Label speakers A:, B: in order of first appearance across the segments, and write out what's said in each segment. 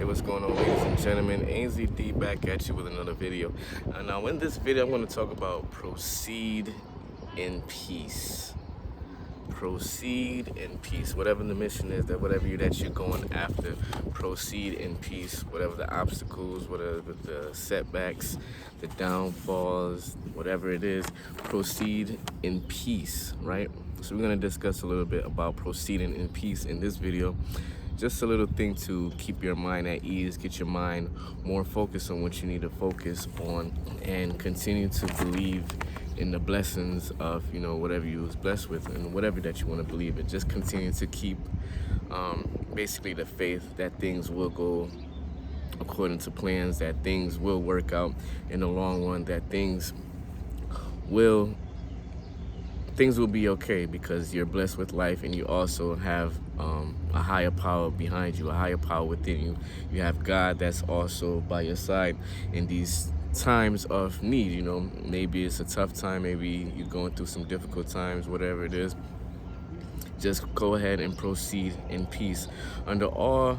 A: Hey, what's going on, ladies and gentlemen? AZD back at you with another video. Now, in this video, I'm going to talk about proceed in peace. Proceed in peace. Whatever the mission is, whatever you're going after, proceed in peace. Whatever the obstacles, whatever the setbacks, the downfalls, whatever it is, proceed in peace, right? So we're going to discuss a little bit about proceeding in peace in this video. Just a little thing to keep your mind at ease, get your mind more focused on what you need to focus on, and continue to believe in the blessings of, whatever you was blessed with and whatever that you want to believe in. Just continue to keep basically the faith that things will go according to plans, that things will work out in the long run, that things will be okay because you're blessed with life, and you also have a higher power behind you, a higher power within you. You have God that's also by your side in these times of need. Maybe it's a tough time, maybe you're going through some difficult times, whatever it is. Just go ahead and proceed in peace. Under all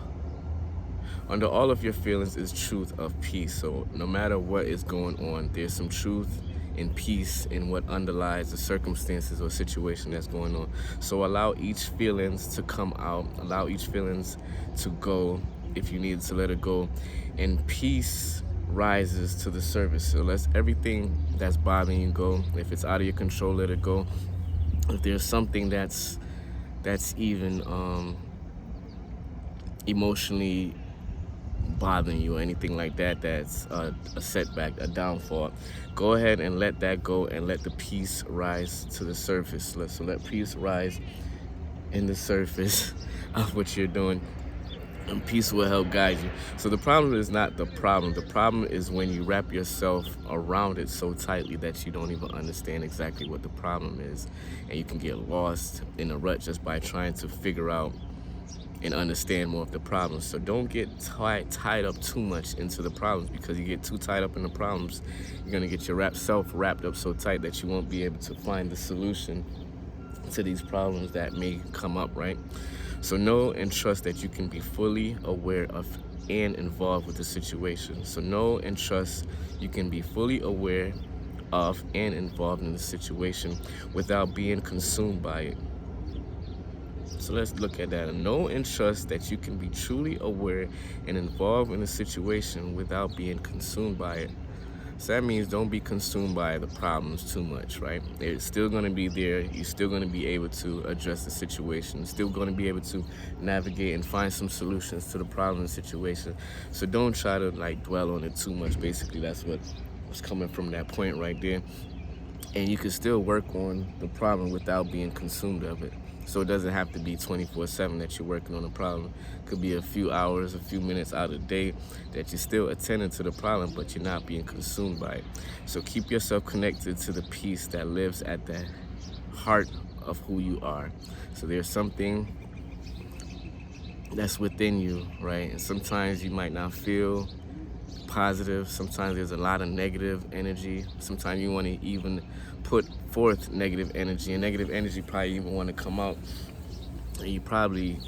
A: of your feelings is truth of peace. So no matter what is going on, there's some truth in peace in what underlies the circumstances or situation that's going on. So allow each feelings to come out, allow each feelings to go if you need to let it go, and peace rises to the surface. So let everything that's bothering you go. If it's out of your control, let it go. If there's something that's even emotionally bothering you or anything like that, that's a setback, a downfall, go ahead and let that go and let the peace rise to the surface. So let peace rise in the surface of what you're doing, and peace will help guide you. So the problem is not the problem. The problem is when you wrap yourself around it so tightly that you don't even understand exactly what the problem is, and you can get lost in a rut just by trying to figure out and understand more of the problems. So don't get tied up too much into the problems, because you get too tied up in the problems, you're gonna get your self wrapped up so tight that you won't be able to find the solution to these problems that may come up, right? So know and trust that you can be fully aware of and involved with the situation. So know and trust you can be fully aware of and involved in the situation without being consumed by it. So let's look at that. Know and trust that you can be truly aware and involved in a situation without being consumed by it. So that means don't be consumed by the problems too much, right? They're still going to be there. You're still going to be able to address the situation. Still going to be able to navigate and find some solutions to the problem situation. So don't try to dwell on it too much. Basically, that's what was coming from that point right there. And you can still work on the problem without being consumed of it. So it doesn't have to be 24/7 that you're working on a problem. It could be a few hours, a few minutes out of the day that you're still attending to the problem, but you're not being consumed by it. So keep yourself connected to the peace that lives at the heart of who you are. So there's something that's within you, right? And sometimes you might not feel positive. Sometimes there's a lot of negative energy. Sometimes you want to even put forth negative energy, and negative energy probably even want to come out, and you probably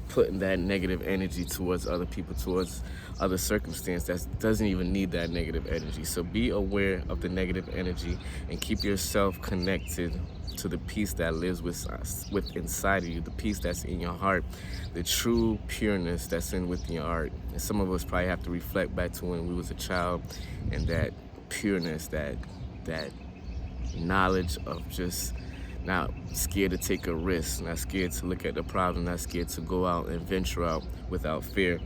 A: putting that negative energy towards other people, towards other circumstance that doesn't even need that negative energy. So be aware of the negative energy and keep yourself connected to the peace that lives with inside of you, the peace that's in your heart, the true pureness that's within your heart. And some of us probably have to reflect back to when we was a child, and that pureness, that knowledge of just not scared to take a risk, not scared to look at the problem, not scared to go out and venture out without fear.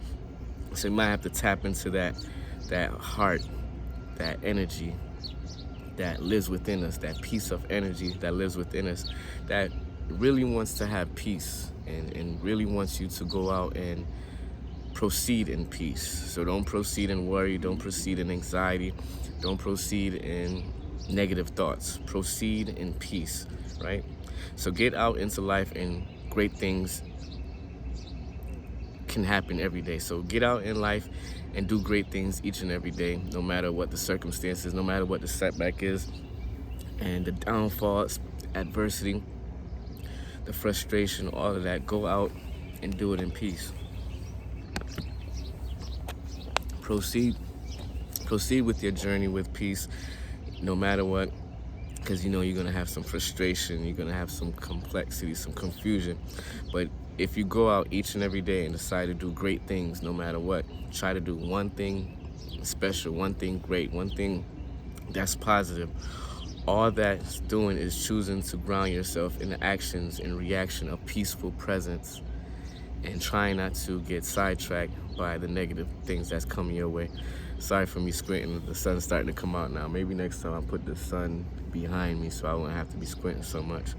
A: So you might have to tap into that heart, that energy that lives within us, that piece of energy that lives within us, that really wants to have peace and really wants you to go out and proceed in peace. So don't proceed in worry, don't proceed in anxiety, don't proceed in negative thoughts. Proceed in peace, right? So get out into life, and great things can happen every day. So get out in life and do great things each and every day, no matter what the circumstances, no matter what the setback is, and the downfalls, adversity, the frustration, all of that. Go out and do it in peace. proceed with your journey with peace, no matter what, because you know you're gonna have some frustration, you're gonna have some complexity, some confusion. But if you go out each and every day and decide to do great things, no matter what, try to do one thing special, one thing great, one thing that's positive. All that's doing is choosing to ground yourself in the actions and reaction of peaceful presence, and trying not to get sidetracked by the negative things that's coming your way. Sorry for me squinting, the sun's starting to come out now. Maybe next time I'll put the sun behind me so I won't have to be squinting so much.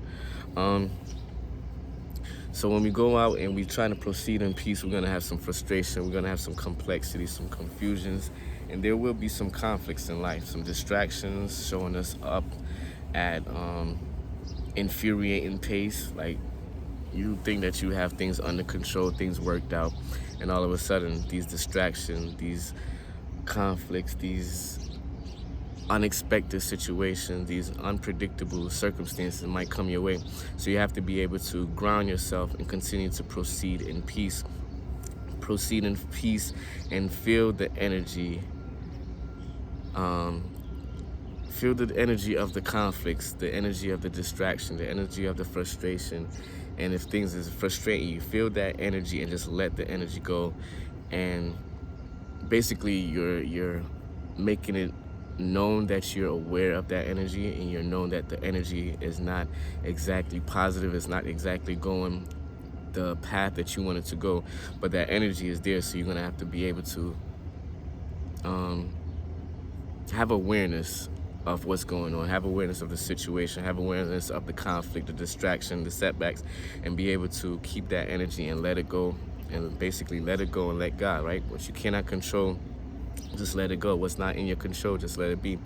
A: So when we go out and we try to proceed in peace, we're gonna have some frustration, we're gonna have some complexity, some confusions, and there will be some conflicts in life, some distractions showing us up at infuriating pace. Like, you think that you have things under control, things worked out, and all of a sudden these distractions, these conflicts, these unexpected situations, these unpredictable circumstances might come your way. So you have to be able to ground yourself and continue to proceed in peace. Proceed in peace and feel the energy. Feel the energy of the conflicts, the energy of the distraction, the energy of the frustration. And if things is frustrating you, feel that energy and just let the energy go. And basically you're making it known that you're aware of that energy, and you're known that the energy is not exactly positive, it's not exactly going the path that you want it to go, but that energy is there. So you're gonna have to be able to have awareness of what's going on, have awareness of the situation, have awareness of the conflict, the distraction, the setbacks, and be able to keep that energy and let it go, and basically let it go and let God, right? What you cannot control, just let it go. What's not in your control, just let it be.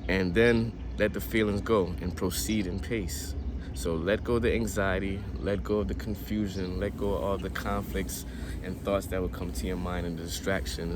A: And then let the feelings go and proceed in pace. So let go of the anxiety, let go of the confusion, let go of all the conflicts and thoughts that will come to your mind, and the distractions,